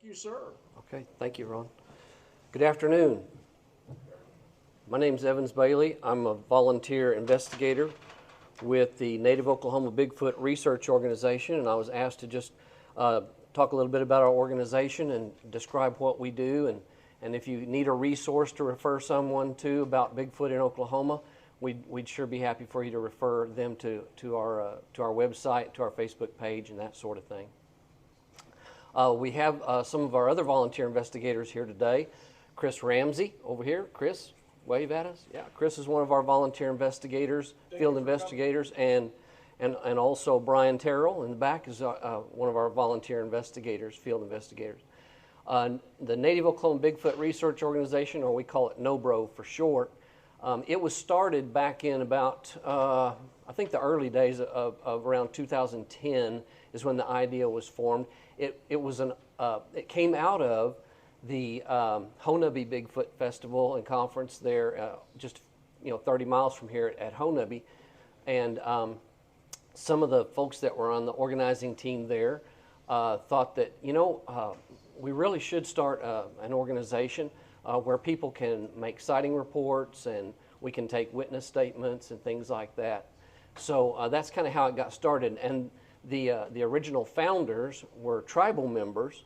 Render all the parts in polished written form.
you, sir. Okay, thank you, Ron. Good afternoon. My name's Evans Bailey. I'm a volunteer investigator with the Native Oklahoma Bigfoot Research Organization, and I was asked to just talk a little bit about our organization and describe what we do, and if you need a resource to refer someone to about Bigfoot in Oklahoma, we'd sure be happy for you to refer them to our website, to our Facebook page, and that sort of thing. We have some of our other volunteer investigators here today. Chris Ramsey over here. Chris, wave at us. Yeah, Chris is one of our volunteer investigators, field investigators, and also Brian Terrell in the back is one of our volunteer investigators, field investigators. The Native Oklahoma Bigfoot Research Organization, or we call it NOBRO for short, it was started back in about, I think the early days of around 2010 is when the idea was formed. It came out of the Honubby Bigfoot Festival and Conference there, just 30 miles from here at Honubby, and some of the folks that were on the organizing team there thought that we really should start an organization where people can make sighting reports and we can take witness statements and things like that. So that's kind of how it got started. And the original founders were tribal members,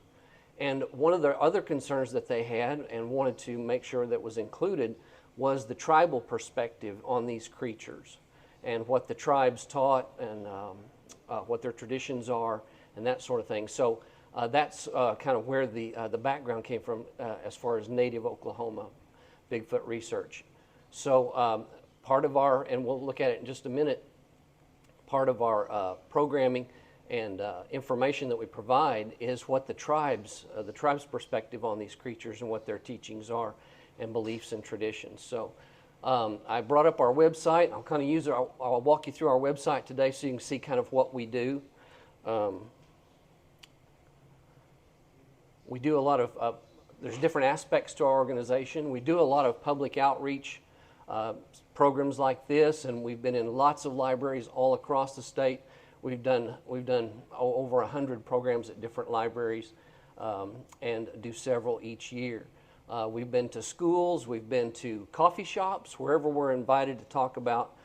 and one of the other concerns that they had and wanted to make sure that was included was the tribal perspective on these creatures and what the tribes taught and what their traditions are and that sort of thing. So that's kind of where the background came from as far as Native Oklahoma Bigfoot research. So part of our, and we'll look at it in just a minute, part of our programming and information that we provide is what the tribe's perspective on these creatures and what their teachings are and beliefs and traditions. So I brought up our website. I'll kind of I'll walk you through our website today so you can see kind of what we do. We do a lot of, there's different aspects to our organization. We do a lot of public outreach programs like this, and we've been in lots of libraries all across the state. We've done over 100 programs at different libraries and do several each year. We've been to schools, we've been to coffee shops, wherever we're invited to talk about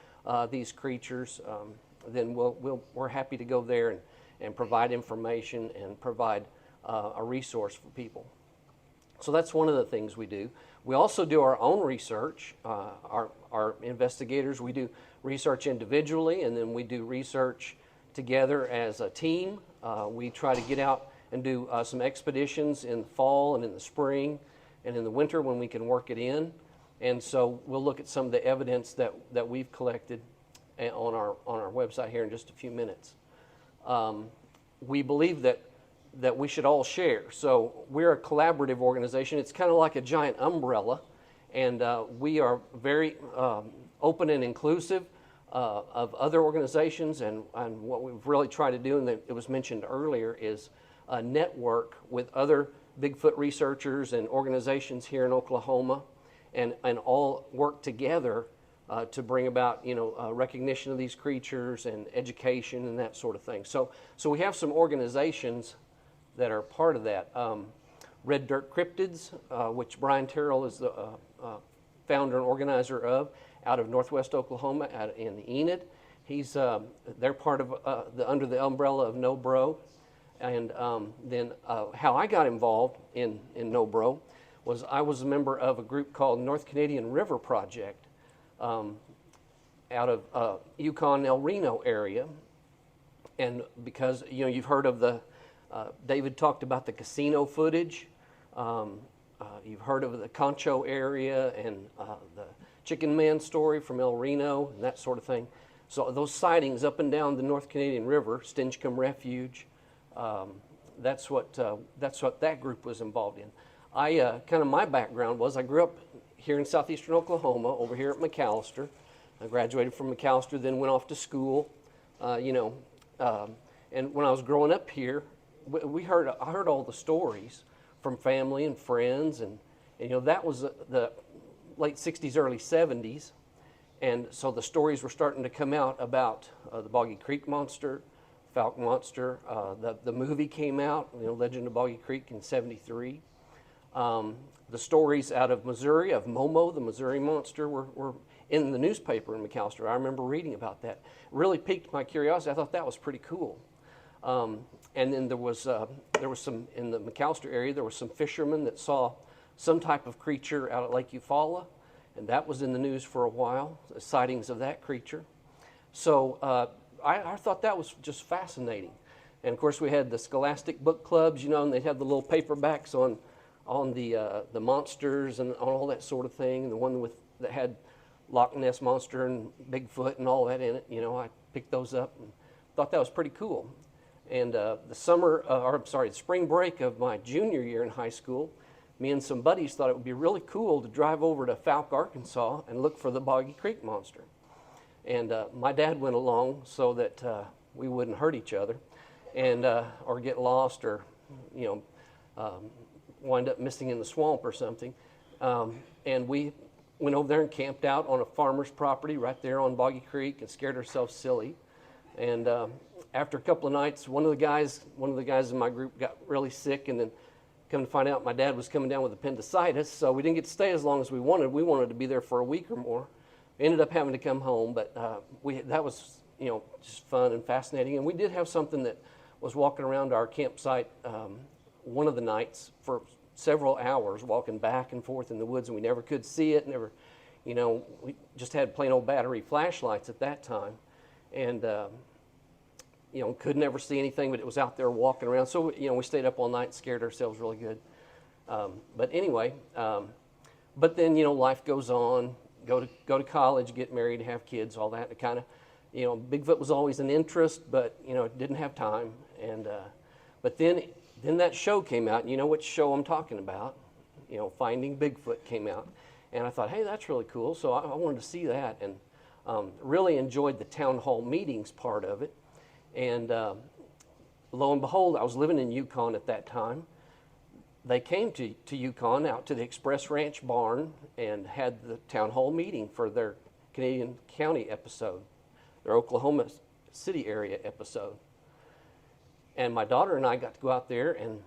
these creatures, then we're happy to go there and provide information and provide a resource for people. So that's one of the things we do. We also do our own research. Our investigators, we do research individually, and then we do research together as a team. We try to get out and do some expeditions in the fall and in the spring and in the winter when we can work it in. And so we'll look at some of the evidence that we've collected on our website here in just a few minutes. We believe that we should all share. So we're a collaborative organization. It's kind of like a giant umbrella, and we are very open and inclusive of other organizations, and what we've really tried to do, and it was mentioned earlier, is network with other Bigfoot researchers and organizations here in Oklahoma, and all work together to bring about recognition of these creatures and education and that sort of thing. So we have some organizations that are part of that. Red Dirt Cryptids, which Brian Terrell is the founder and organizer of, out of Northwest Oklahoma, in Enid. They're part of under the umbrella of NOBRO. And then how I got involved in NOBRO was I was a member of a group called North Canadian River Project out of Yukon, El Reno area. And because you've heard of the David talked about the casino footage. You've heard of the Concho area and the Chicken Man story from El Reno and that sort of thing. So those sightings up and down the North Canadian River, Stinchcombe Refuge, that's what that group was involved in. My background was I grew up here in southeastern Oklahoma, over here at McAllister. I graduated from McAllister, then went off to school, and when I was growing up here, I heard all the stories from family and friends, and that was the late 60s, early 70s, and so the stories were starting to come out about the Boggy Creek Monster, Falcon Monster. The movie came out, Legend of Boggy Creek in '73. The stories out of Missouri of Momo, the Missouri monster, were in the newspaper in McAlester. I remember reading about that. It really piqued my curiosity. I thought that was pretty cool. And then there was some, in the McAlester area, there were some fishermen that saw some type of creature out at Lake Eufaula, and that was in the news for a while, the sightings of that creature. So I thought that was just fascinating. And of course we had the Scholastic book clubs, and they'd have the little paperbacks on the monsters and all that sort of thing. And the one that had Loch Ness Monster and Bigfoot and all that in it, I picked those up and thought that was pretty cool. And the spring break of my junior year in high school, me and some buddies thought it would be really cool to drive over to Fouke, Arkansas and look for the Boggy Creek Monster. And my dad went along so that we wouldn't hurt each other and or get lost or, wind up missing in the swamp or something. And we went over there and camped out on a farmer's property right there on Boggy Creek and scared ourselves silly. And after a couple of nights, one of the guys in my group got really sick, and then come to find out my dad was coming down with appendicitis, so we didn't get to stay as long as we wanted. We wanted to be there for a week or more. We ended up having to come home, but that was just fun and fascinating. And we did have something that was walking around our campsite one of the nights for several hours, walking back and forth in the woods, and we never could see it. We just had plain old battery flashlights at that time, and could never see anything, but it was out there walking around. So we stayed up all night and scared ourselves really good. But anyway, but then life goes on. Go to college, get married, have kids, all that. It kind of, Bigfoot was always an interest, but didn't have time. And but then that show came out. And you know which show I'm talking about? Finding Bigfoot came out, and I thought, hey, that's really cool. So I wanted to see that, and really enjoyed the town hall meetings part of it. And lo and behold, I was living in Yukon at that time. They came to Yukon, out to the Express Ranch barn, and had the town hall meeting for their Canadian County episode, their Oklahoma City area episode. And my daughter and I got to go out there, and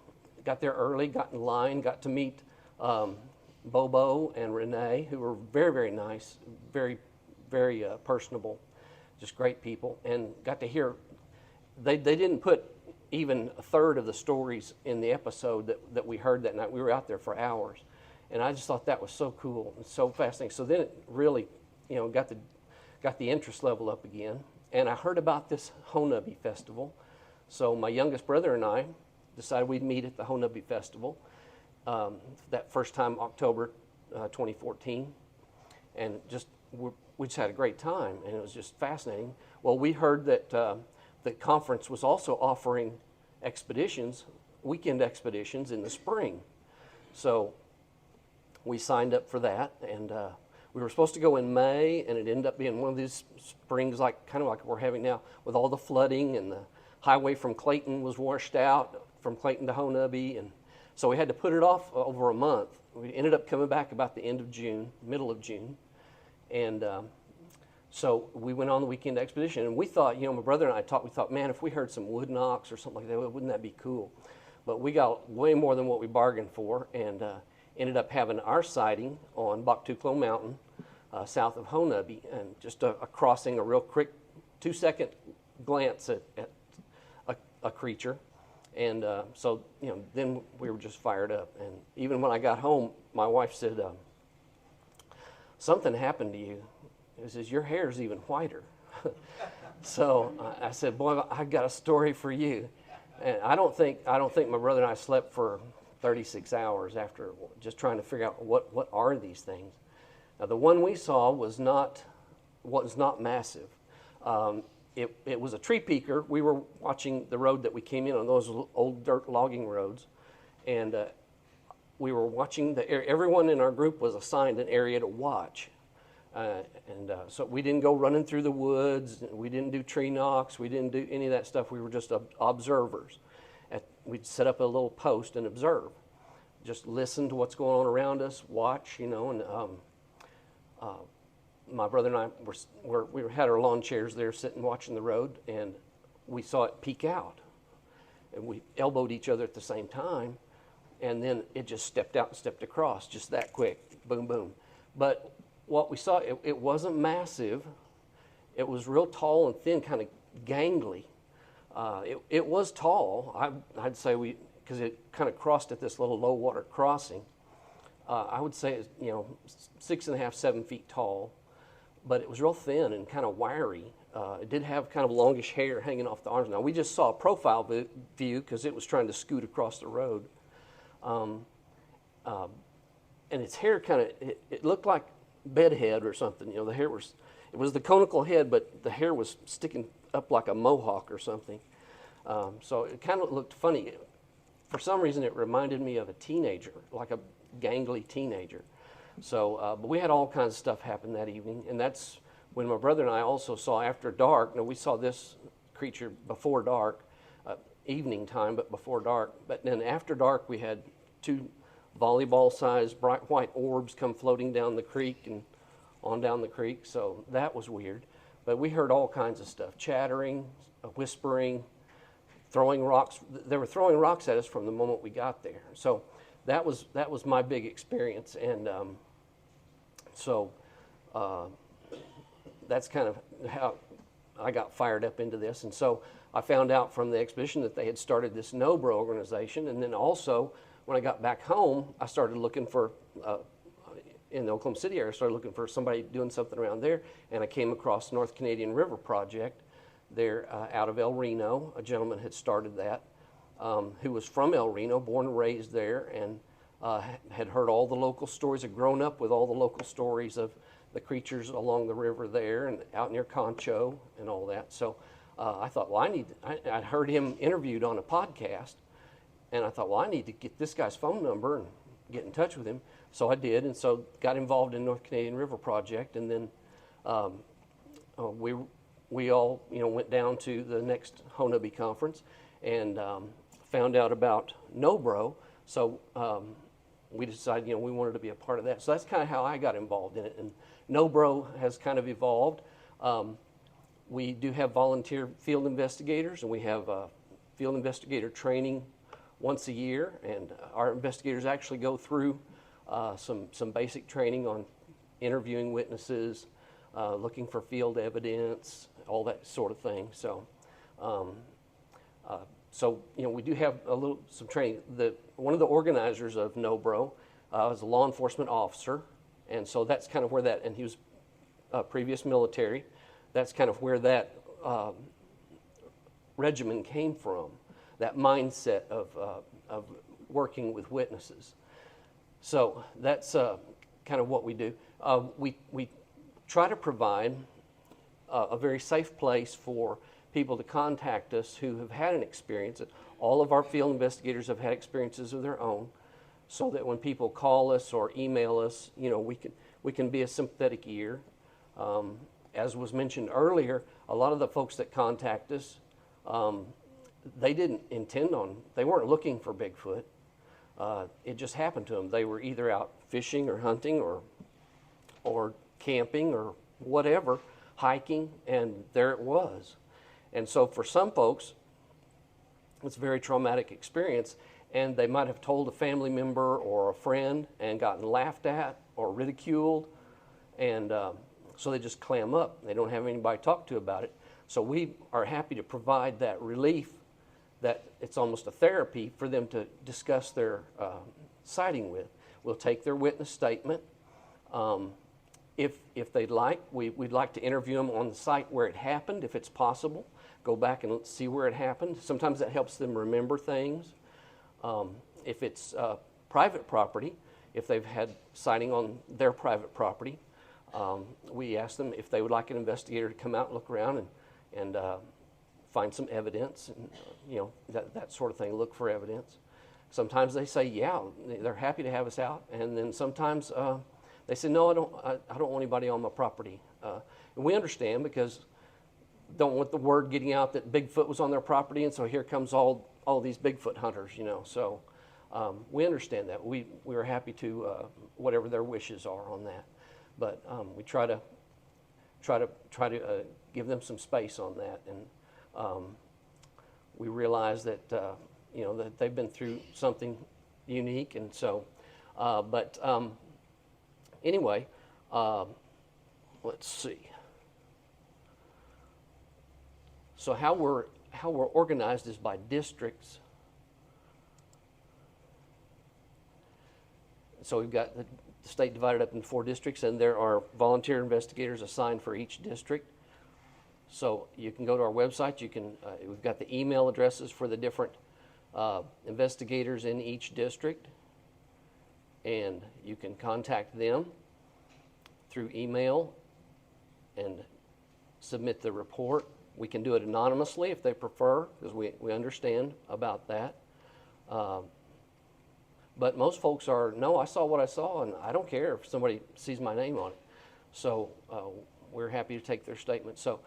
got there early, got in line, got to meet Bobo and Renee, who were very, very nice, very, very personable, just great people, and got to hear. They didn't put even a third of the stories in the episode that we heard that night. We were out there for hours, and I just thought that was so cool and so fascinating. So then it really, got the interest level up again. And I heard about this Honubby Festival, so my youngest brother and I decided we'd meet at the Honubby Festival that first time, October 2014, and we just had a great time, and it was just fascinating. Well, we heard that the conference was also offering weekend expeditions in the spring. So we signed up for that, and we were supposed to go in May, and it ended up being one of these springs kind of like we're having now, with all the flooding, and the highway from Clayton was washed out, from Clayton to Honubby, and so we had to put it off over a month. We ended up coming back about the end of June, middle of June, and so we went on the weekend expedition, and we thought, my brother and I we thought, man, if we heard some wood knocks or something like that, wouldn't that be cool? But we got way more than what we bargained for, and ended up having our sighting on Boktuklo Mountain, south of Honubby, and just a crossing, a real quick 2-second glance at a creature. And so, then we were just fired up. And even when I got home, my wife said, something happened to you. It says, your hair's even whiter. So I said, boy, I got a story for you. And I don't think my brother and I slept for 36 hours after just trying to figure out what are these things. Now, the one we saw was not massive. It was a tree peaker. We were watching the road that we came in on, those old dirt logging roads, and we were watching everyone in our group was assigned an area to watch. So we didn't go running through the woods. We didn't do tree knocks. We didn't do any of that stuff. We were just observers. We'd set up a little post and observe. Just listen to what's going on around us, watch, and my brother and I we had our lawn chairs there sitting watching the road, and we saw it peek out, and we elbowed each other at the same time, and then it just stepped out and stepped across, just that quick, boom, boom. But what we saw, it wasn't massive. It was real tall and thin, kind of gangly. It was tall. I'd say because it kind of crossed at this little low water crossing. I would say it's, 6.5, 7 feet tall, but it was real thin and kind of wiry. It did have kind of longish hair hanging off the arms. Now we just saw a profile view because it was trying to scoot across the road. And its hair it looked like bedhead or something. The hair it was the conical head, but the hair was sticking up like a mohawk or something. So it kind of looked funny. For some reason, it reminded me of a teenager, like a gangly teenager. So, but we had all kinds of stuff happen that evening, and that's when my brother and I also saw after dark. Now, we saw this creature before dark, evening time, but before dark. But then after dark, we had 2 volleyball-sized bright white orbs come floating down the creek and on down the creek. So that was weird. But we heard all kinds of stuff, chattering, whispering, throwing rocks. They were throwing rocks at us from the moment we got there. So that was my big experience. And that's kind of how I got fired up into this. And so I found out from the expedition that they had started this NOBRA organization. And then also, when I got back home, I started looking for, in the Oklahoma City area, I started looking for somebody doing something around there. And I came across North Canadian River Project there out of El Reno. A gentleman had started that who was from El Reno, born and raised there, and had heard all the local stories, had grown up with all the local stories of the creatures along the river there and out near Concho and all that. So I thought, well, I'd heard him interviewed on a podcast, and I thought, well, I need to get this guy's phone number and get in touch with him. So I did, and so got involved in North Canadian River Project, and then we all went down to the next Honaby conference and found out about NOBRO. So we decided we wanted to be a part of that. So that's kind of how I got involved in it. And NOBRO has kind of evolved. We do have volunteer field investigators, and we have field investigator training once a year. And our investigators actually go through some basic training on interviewing witnesses, looking for field evidence, all that sort of thing. So, we do have some training. One of the organizers of NOBRO was a law enforcement officer, and so that's kind of where that. And he was previous military. That's kind of where that regimen came from. That mindset of working with witnesses. So that's kind of what we do. We try to provide a very safe place for people to contact us who have had an experience. All of our field investigators have had experiences of their own, so that when people call us or email us, we can be a sympathetic ear. As was mentioned earlier, a lot of the folks that contact us, they weren't looking for Bigfoot. It just happened to them. They were either out fishing or hunting or camping or whatever, hiking, and there it was. And so for some folks, it's a very traumatic experience, and they might have told a family member or a friend and gotten laughed at or ridiculed, and so they just clam up. They don't have anybody to talk to about it. So we are happy to provide that relief, that it's almost a therapy for them to discuss their sighting with. We'll take their witness statement. If they'd like, we'd like to interview them on the site where it happened, if it's possible. Go back and see where it happened. Sometimes that helps them remember things. If it's private property, if they've had sighting on their private property, we ask them if they would like an investigator to come out and look around and find some evidence, and that sort of thing, look for evidence. Sometimes they say, yeah, they're happy to have us out, and then sometimes they say, no, I don't want anybody on my property. And we understand, because don't want the word getting out that Bigfoot was on their property, and so here comes all these Bigfoot hunters, So we understand that. We are happy to whatever their wishes are on that, but we try to give them some space on that, and we realize that you know, that they've been through something unique, and so anyway, let's see. So how we're organized is by districts. So we've got the state divided up in 4 districts, and there are volunteer investigators assigned for each district. So you can go to our website. You can we've got the email addresses for the different investigators in each district, and you can contact them through email and submit the report. We can do it anonymously if they prefer, because we understand about that. But most folks are, no, I saw what I saw, and I don't care if somebody sees my name on it. So we're happy to take their statement. So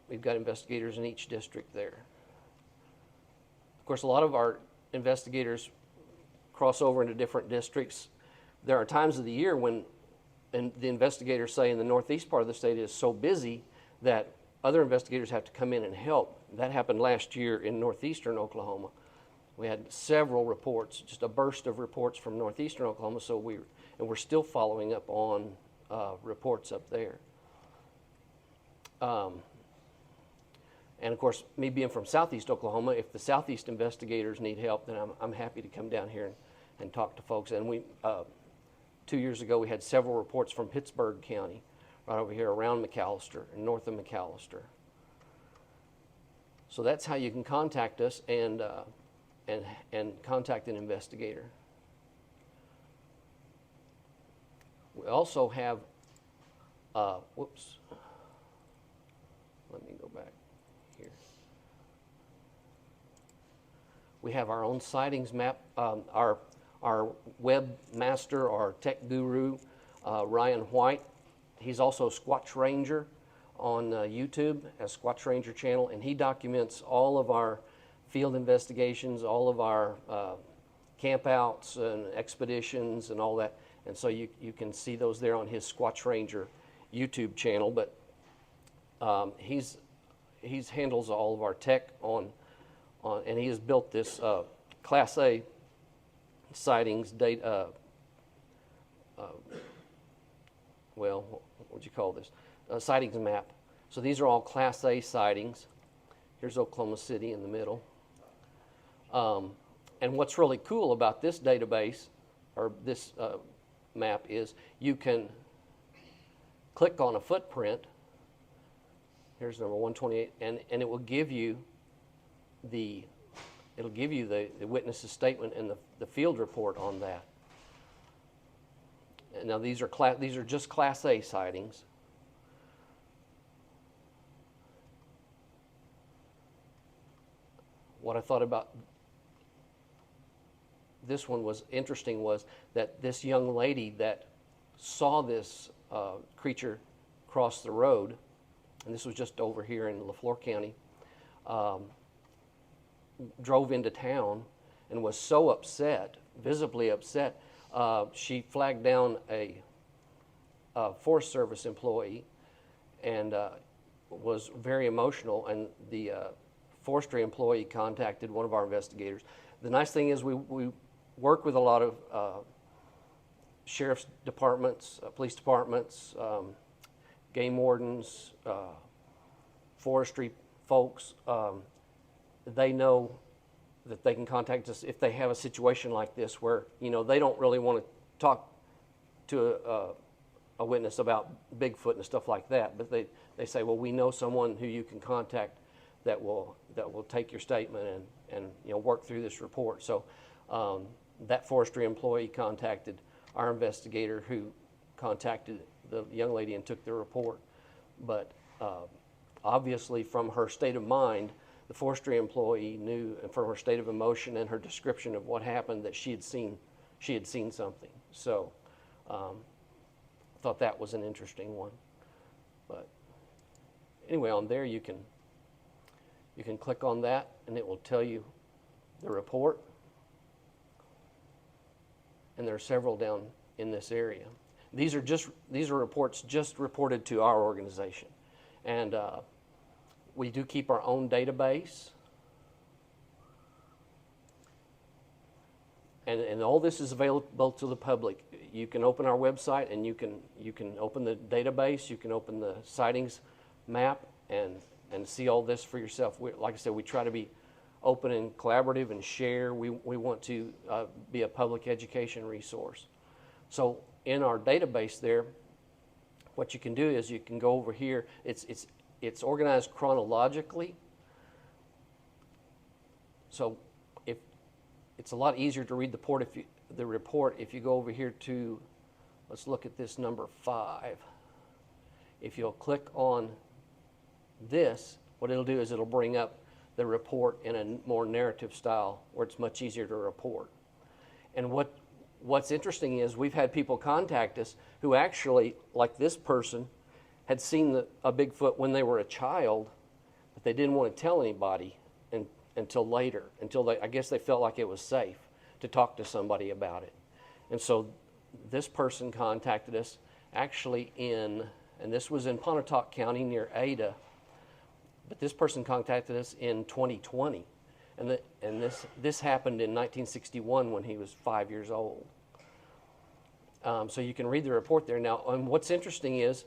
we've got investigators in each district there. Of course, a lot of our investigators cross over into different districts. There are times of the year when the investigators say in the northeast part of the state is so busy that other investigators have to come in and help. That happened last year in northeastern Oklahoma. We had several reports, just a burst of reports from northeastern Oklahoma. So we're still following up on reports up there. And of course, me being from southeast Oklahoma, if the southeast investigators need help, then I'm happy to come down here and talk to folks. And we 2 years ago we had several reports from Pittsburgh County, right over here around McAllister and north of McAllister. So that's how you can contact us and contact an investigator. We also have, whoops, let me go back here. We have our own sightings map. Our webmaster, our tech guru, Ryan White, he's also Squatch Ranger on YouTube, as Squatch Ranger channel, and he documents all of our field investigations, all of our campouts and expeditions and all that. And so you can see those there on his Squatch Ranger YouTube channel. But he's handles all of our tech on and he has built this Class A sightings data. Well, what would you call this? Sightings map. So these are all Class A sightings. Here's Oklahoma City in the middle. And what's really cool about this database, or this map, is you can click on a footprint. Here's number 128, and it will give you the witness's statement and the field report on that. And now these are just Class A sightings. What I thought about this one was interesting was that this young lady that saw this creature cross the road, and this was just over here in LaFleur County, drove into town and was so upset, visibly upset, she flagged down a Forest Service employee and was very emotional, and the forestry employee contacted one of our investigators. The nice thing is we work with a lot of sheriff's departments, police departments, game wardens, forestry folks. They know that they can contact us if they have a situation like this where, you know, they don't really want to talk to a witness about Bigfoot and stuff like that, but they say, well, we know someone who you can contact that will take your statement and you know, work through this report. So that forestry employee contacted our investigator, who contacted the young lady and took the report. But obviously, from her state of mind, the forestry employee knew, and from her state of emotion and her description of what happened, that she had seen something. So I thought that was an interesting one. But anyway, on there you can click on that, and it will tell you the report. And there are several down in this area. These are reports just reported to our organization, and we do keep our own database and all this is available to the public. You can open our website, and you can open the database, you can open the sightings map, and see all this for yourself. Like I said, we try to be open and collaborative and share. We want to be a public education resource. So in our database there, what you can do is you can go over here. It's organized chronologically. So if it's a lot easier to read the report if you go over here to, let's look at this number 5. If you'll click on this, what it'll do is it'll bring up the report in a more narrative style where it's much easier to report. And what's interesting is we've had people contact us who actually, like this person, had seen a Bigfoot when they were a child, but they didn't want to tell anybody until later, I guess they felt like it was safe to talk to somebody about it. And so this person contacted us actually and this was in Pontotoc County near Ada, but this person contacted us in 2020. And this happened in 1961 when he was 5 years old. So you can read the report there. Now, and what's interesting is,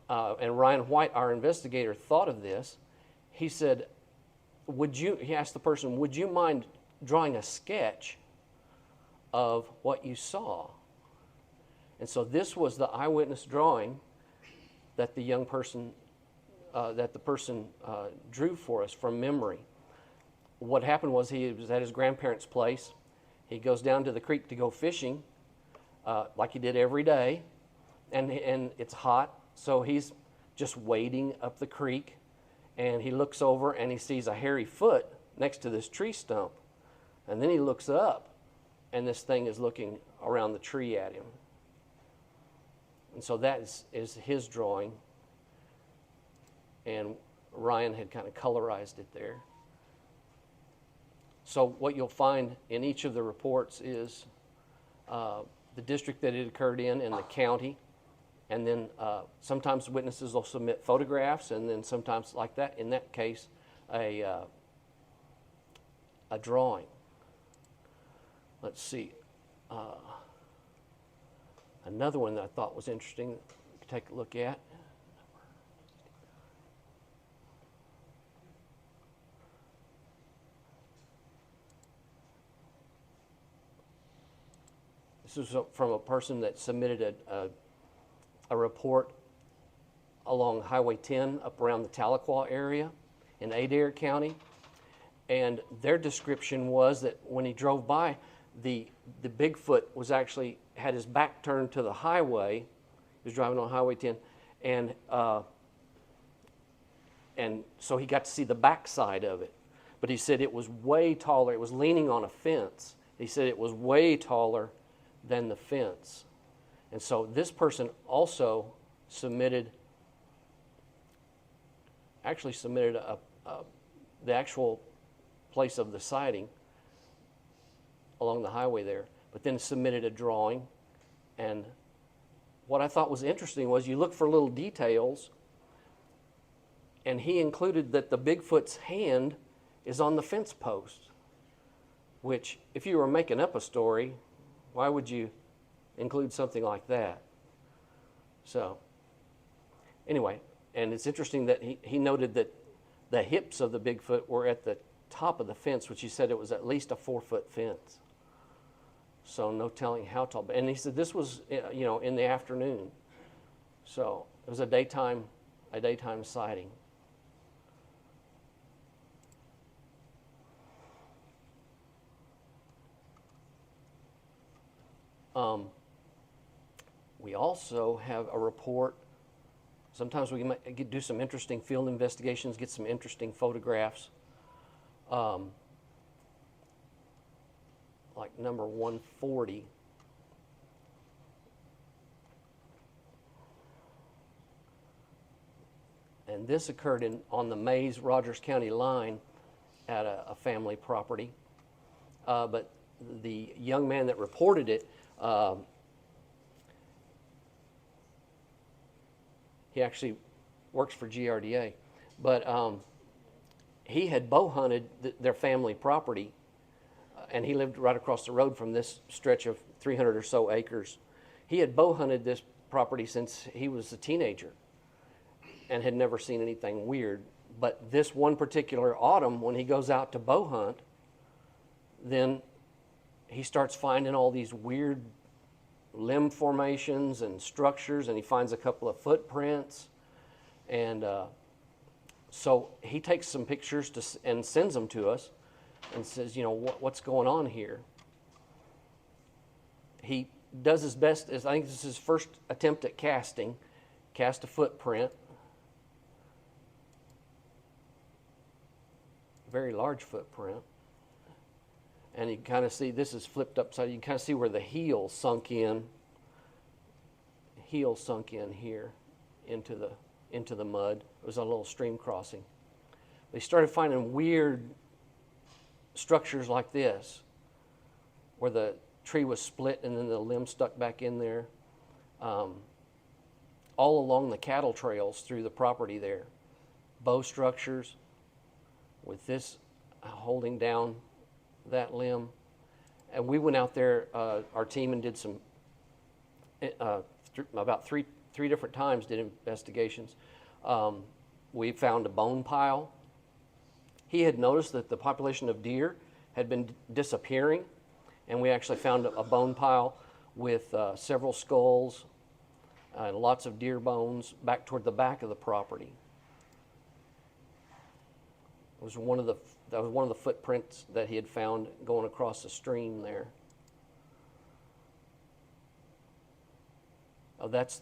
and Ryan White, our investigator, thought of this. He said, he asked the person, would you mind drawing a sketch of what you saw? And so this was the eyewitness drawing that the young person, drew for us from memory. What happened was he was at his grandparents' place. He goes down to the creek to go fishing, like he did every day, and it's hot, so he's just wading up the creek, and he looks over and he sees a hairy foot next to this tree stump, and then he looks up, and this thing is looking around the tree at him. And so that is his drawing, and Ryan had kind of colorized it there. So what you'll find in each of the reports is the district that it occurred in and the county, and then sometimes witnesses will submit photographs, and then sometimes, like that, in that case, a drawing. Let's see. Another one that I thought was interesting to take a look at. This is from a person that submitted a report along Highway 10 up around the Tahlequah area in Adair County. And their description was that when he drove by, the Bigfoot was actually had his back turned to the highway. He was driving on Highway 10, and so he got to see the backside of it. But he said it was way taller. It was leaning on a fence. He said it was way taller than the fence. And so this person also submitted the actual place of the sighting along the highway there, but then submitted a drawing. And what I thought was interesting was you look for little details, and he included that the Bigfoot's hand is on the fence post, which if you were making up a story, why would you include something like that? So anyway, and it's interesting that he noted that the hips of the Bigfoot were at the top of the fence, which he said it was at least a 4-foot fence. So no telling how tall. And he said this was, in the afternoon. So it was a daytime sighting. We also have a report. Sometimes we might do some interesting field investigations, get some interesting photographs. Like number 140. And this occurred on the Mays-Rogers County line at a family property. But the young man that reported it, he actually works for GRDA, but he had bow hunted their family property and he lived right across the road from this stretch of 300 or so acres. He had bow hunted this property since he was a teenager and had never seen anything weird. But this one particular autumn, when he goes out to bow hunt, then he starts finding all these weird limb formations and structures, and he finds a couple of footprints. And so he takes some pictures and sends them to us and says, you know, what's going on here? He does his best, I think this is his first attempt at casting, cast a footprint. Very large footprint. And you can kind of see, this is flipped upside, you can kind of see where the heel sunk in here into the mud. It was a little stream crossing. They started finding weird structures like this, where the tree was split and then the limb stuck back in there, all along the cattle trails through the property there. Bow structures with this holding down that limb. And we went out there, our team, and did some, about three different times did investigations. We found a bone pile. He had noticed that the population of deer had been disappearing, and we actually found a bone pile with several skulls and lots of deer bones back toward the back of the property. It was that was one of the footprints that he had found going across the stream there. Oh, that's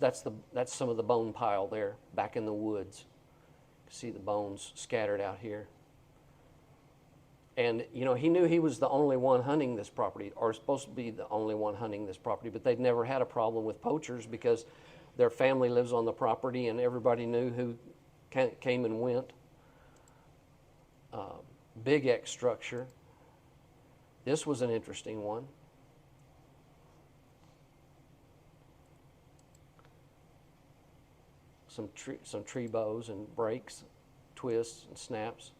some of the bone pile there back in the woods. You can see the bones scattered out here. And you know, he knew he was the only one hunting this property, or supposed to be the only one hunting this property, but they'd never had a problem with poachers because their family lives on the property and everybody knew who came and went. Big X structure. This was an interesting one. Some tree bows and breaks, twists and snaps.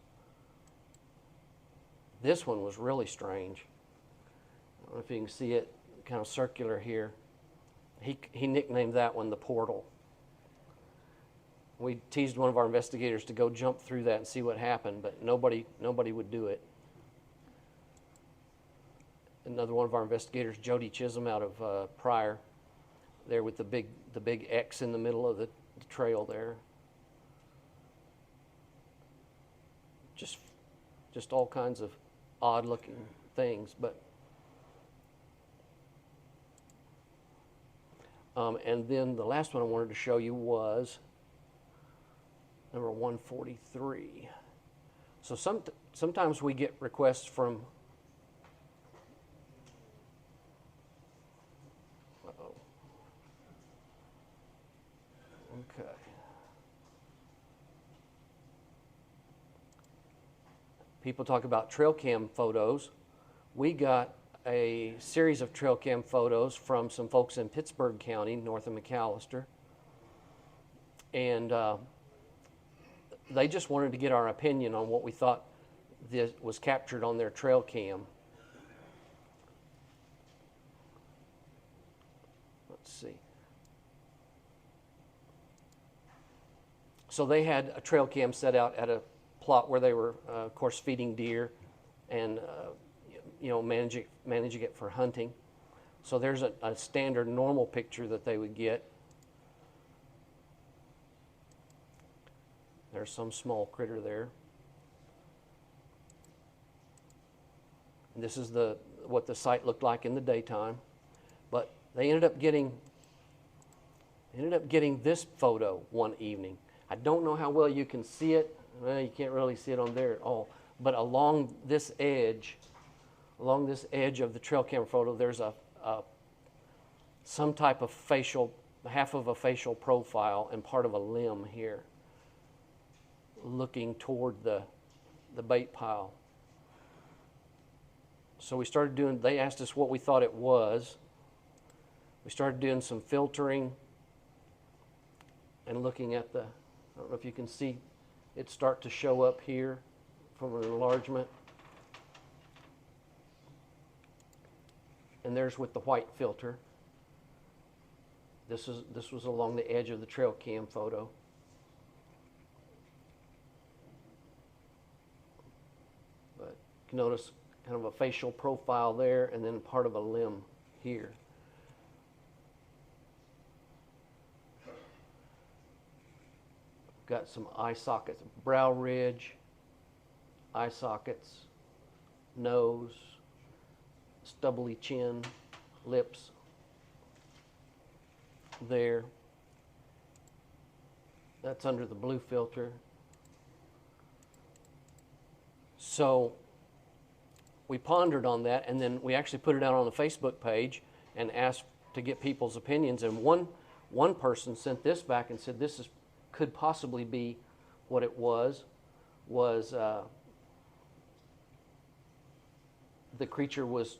This one was really strange. I don't know if you can see it, kind of circular here. He nicknamed that one the portal. We teased one of our investigators to go jump through that and see what happened, but nobody would do it. Another one of our investigators, Jody Chisholm out of Pryor, there with the big X in the middle of the trail there. Just all kinds of odd looking things, but and then the last one I wanted to show you was number 143. So sometimes we get requests from okay. People talk about trail cam photos. We got a series of trail cam photos from some folks in Pittsburgh County, north of McAllister. And they just wanted to get our opinion on what we thought this was captured on their trail cam. Let's see. So they had a trail cam set out at a plot where they were, of course, feeding deer and managing it for hunting. So there's a standard normal picture that they would get. There's some small critter there. And this is what the site looked like in the daytime. But they ended up getting this photo one evening. I don't know how well you can see it. Well, you can't really see it on there at all. But along this edge of the trail camera photo, there's some type of half of a facial profile and part of a limb here, looking toward the bait pile. So we started they asked us what we thought it was. We started doing some filtering and looking at I don't know if you can see it start to show up here from an enlargement. and there's with the white filter. This was along the edge of the trail cam photo. But you can notice kind of a facial profile there, and then part of a limb here. Got some eye sockets, brow ridge, eye sockets, nose, stubbly chin, lips there. That's under the blue filter. So we pondered on that, and then we actually put it out on the Facebook page and asked to get people's opinions. And one person sent this back and said this could possibly be what it was the creature was,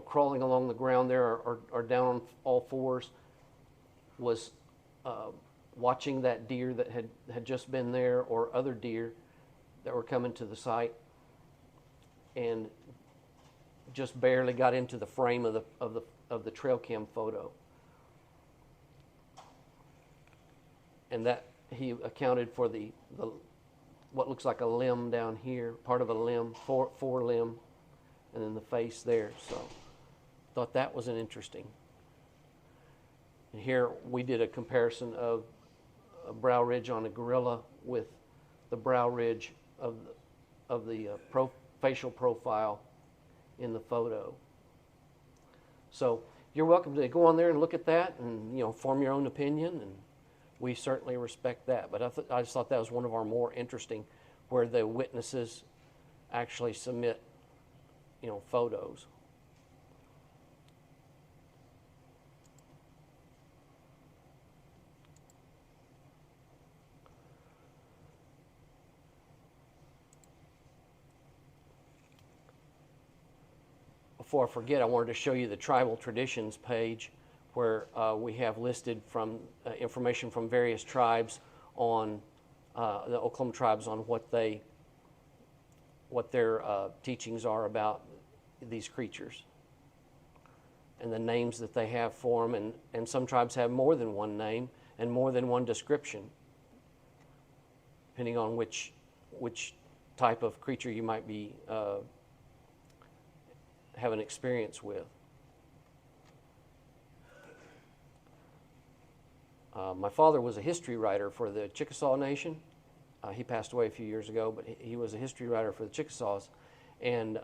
crawling along the ground there or down on all fours, was watching that deer that had just been there, or other deer that were coming to the site, and just barely got into the frame of the trail cam photo. And that he accounted for the what looks like a limb down here, part of a limb, forelimb, and then the face there. So thought that was an interesting. And here we did a comparison of a brow ridge on a gorilla with the brow ridge of the facial profile in the photo. So you're welcome to go on there and look at that and form your own opinion, and we certainly respect that. But I just thought that was one of our more interesting, where the witnesses actually submit photos. Before I forget, I wanted to show you the tribal traditions page, where we have listed from information from various tribes on the Oklahoma tribes on what their teachings are about these creatures, and the names that they have for them. And some tribes have more than one name and more than one description, depending on which type of creature you might be have an experience with. My father was a history writer for the Chickasaw Nation. He passed away a few years ago, but he was a history writer for the Chickasaws, and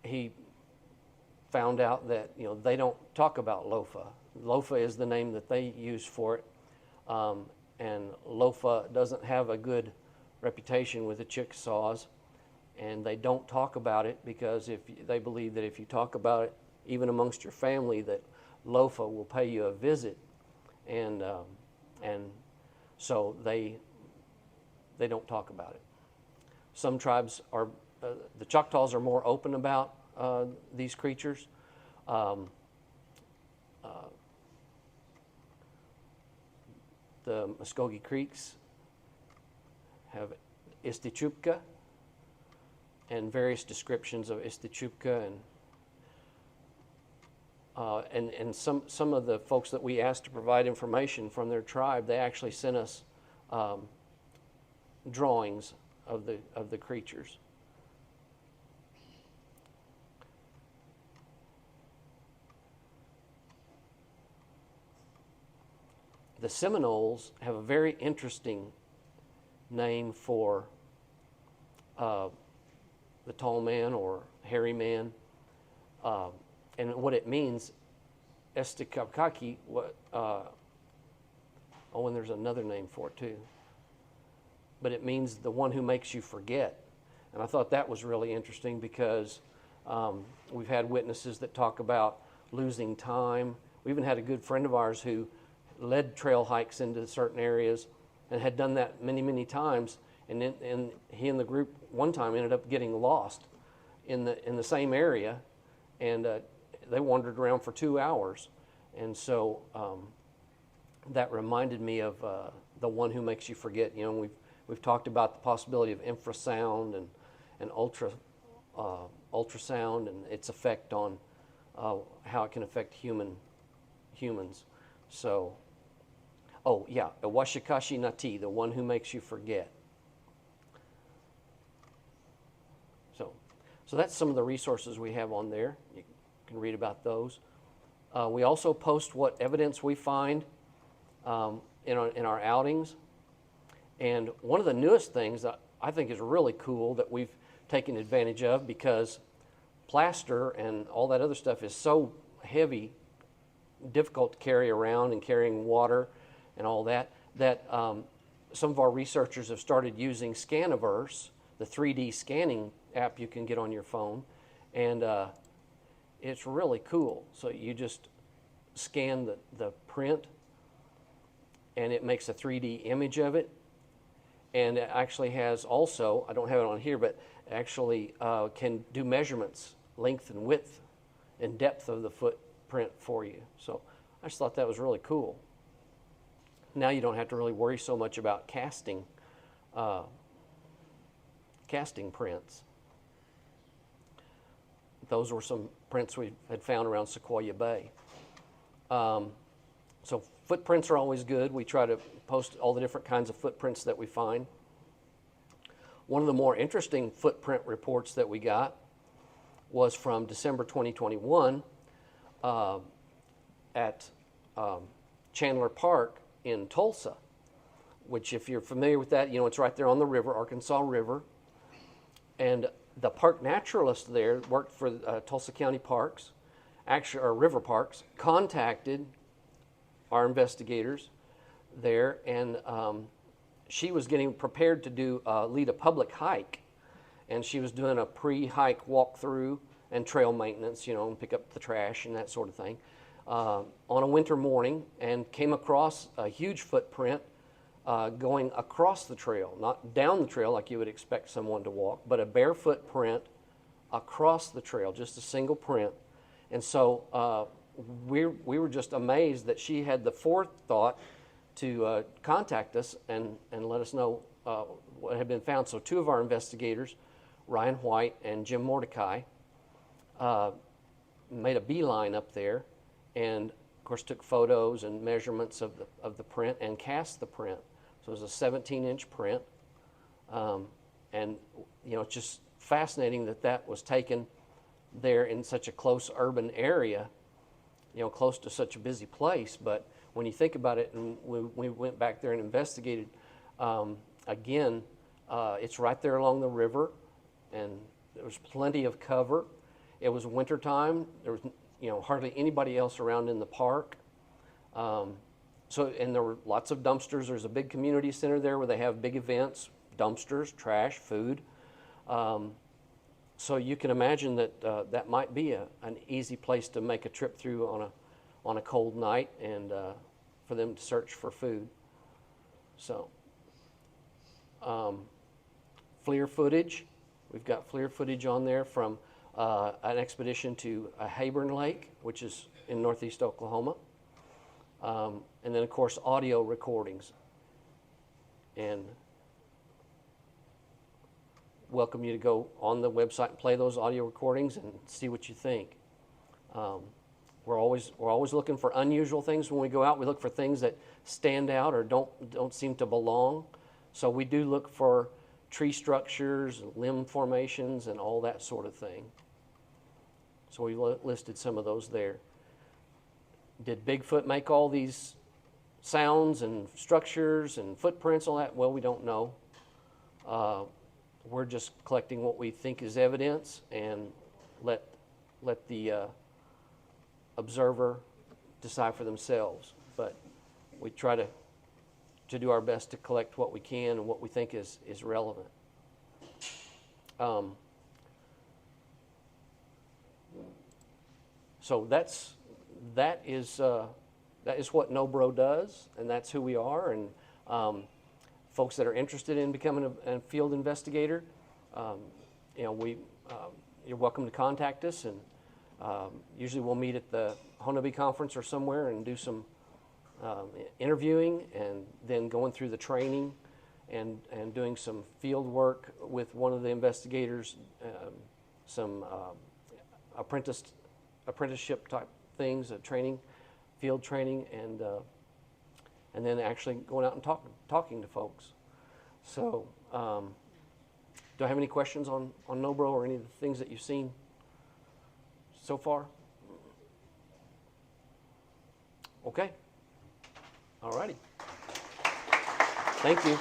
he found out that they don't talk about Lofa. Lofa is the name that they use for it, and Lofa doesn't have a good reputation with the Chickasaws, and they don't talk about it because they believe that if you talk about it, even amongst your family, that Lofa will pay you a visit, and so they don't talk about it. Some tribes are, the Choctaws are more open about these creatures. The Muskogee Creeks have Istichupka and various descriptions of Istichupka, and some of the folks that we asked to provide information from their tribe, they actually sent us drawings of the creatures. The Seminoles have a very interesting name for the tall man or hairy man, and what it means, Estikakaki, and there's another name for it too, but it means the one who makes you forget. And I thought that was really interesting because we've had witnesses that talk about losing time. We even had a good friend of ours who led trail hikes into certain areas and had done that many, many times. And he and the group one time ended up getting lost in the same area, and they wandered around for 2 hours. And so that reminded me of the one who makes you forget. We've talked about the possibility of infrasound and ultrasound and its effect on how it can affect humans. So, oh yeah, a washikashi nati, the one who makes you forget. So that's some of the resources we have on there. You can read about those. We also post what evidence we find in our outings. And one of the newest things that I think is really cool that we've taken advantage of, because plaster and all that other stuff is so heavy, difficult to carry around, and carrying water and all that, that some of our researchers have started using Scaniverse, the 3D scanning app you can get on your phone, and it's really cool. So you just scan the print, and it makes a 3D image of it, and it actually has also, I don't have it on here, but actually can do measurements, length and width and depth of the footprint for you. So I just thought that was really cool. Now you don't have to really worry so much about casting prints. Those were some prints we had found around Sequoia Bay. So footprints are always good. We try to post all the different kinds of footprints that we find. One of the more interesting footprint reports that we got was from December 2021 at Chandler Park in Tulsa, which, if you're familiar with that, you know, it's right there on the river, Arkansas River. And the park naturalist there worked for Tulsa County Parks, actually, or River Parks, contacted our investigators there, and she was getting prepared to lead a public hike, and she was doing a pre-hike walkthrough and trail maintenance, you know, and pick up the trash and that sort of thing, on a winter morning, and came across a huge footprint going across the trail, not down the trail like you would expect someone to walk, but a barefoot print across the trail, just a single print. And so we were just amazed that she had the forethought to contact us and let us know what had been found. So two of our investigators, Ryan White and Jim Mordecai, made a beeline up there, and of course took photos and measurements of the print and cast the print. So it was a 17-inch print, and you know, it's just fascinating that was taken there in such a close urban area, you know, close to such a busy place. But when you think about it, and we went back there and investigated, again, it's right there along the river, and there was plenty of cover. It was wintertime. There was, you know, hardly anybody else around in the park. And there were lots of dumpsters. There's a big community center there where they have big events, dumpsters, trash, food. So you can imagine that that might be an easy place to make a trip through on a cold night, and for them to search for food. So FLIR footage. We've got FLIR footage on there from an expedition to Hayburn Lake, which is in northeast Oklahoma. And then, of course, audio recordings. And welcome you to go on the website and play those audio recordings and see what you think. We're always looking for unusual things when we go out. We look for things that stand out or don't seem to belong. So we do look for tree structures, limb formations, and all that sort of thing. So we listed some of those there. Did Bigfoot make all these sounds and structures and footprints, all that? Well, we don't know. We're just collecting what we think is evidence, and let the observer decide for themselves. But we try to do our best to collect what we can and what we think is relevant. So that is what No Bro does, and that's who we are. And folks that are interested in becoming a field investigator, you know, you're welcome to contact us, and usually we'll meet at the Honabi conference or somewhere and do some interviewing, and then going through the training and doing some field work with one of the investigators some apprenticeship type things, training, field training, and then actually going out and talking to folks. So, do I have any questions on Nobro or any of the things that you've seen so far? Okay. All righty. Thank you.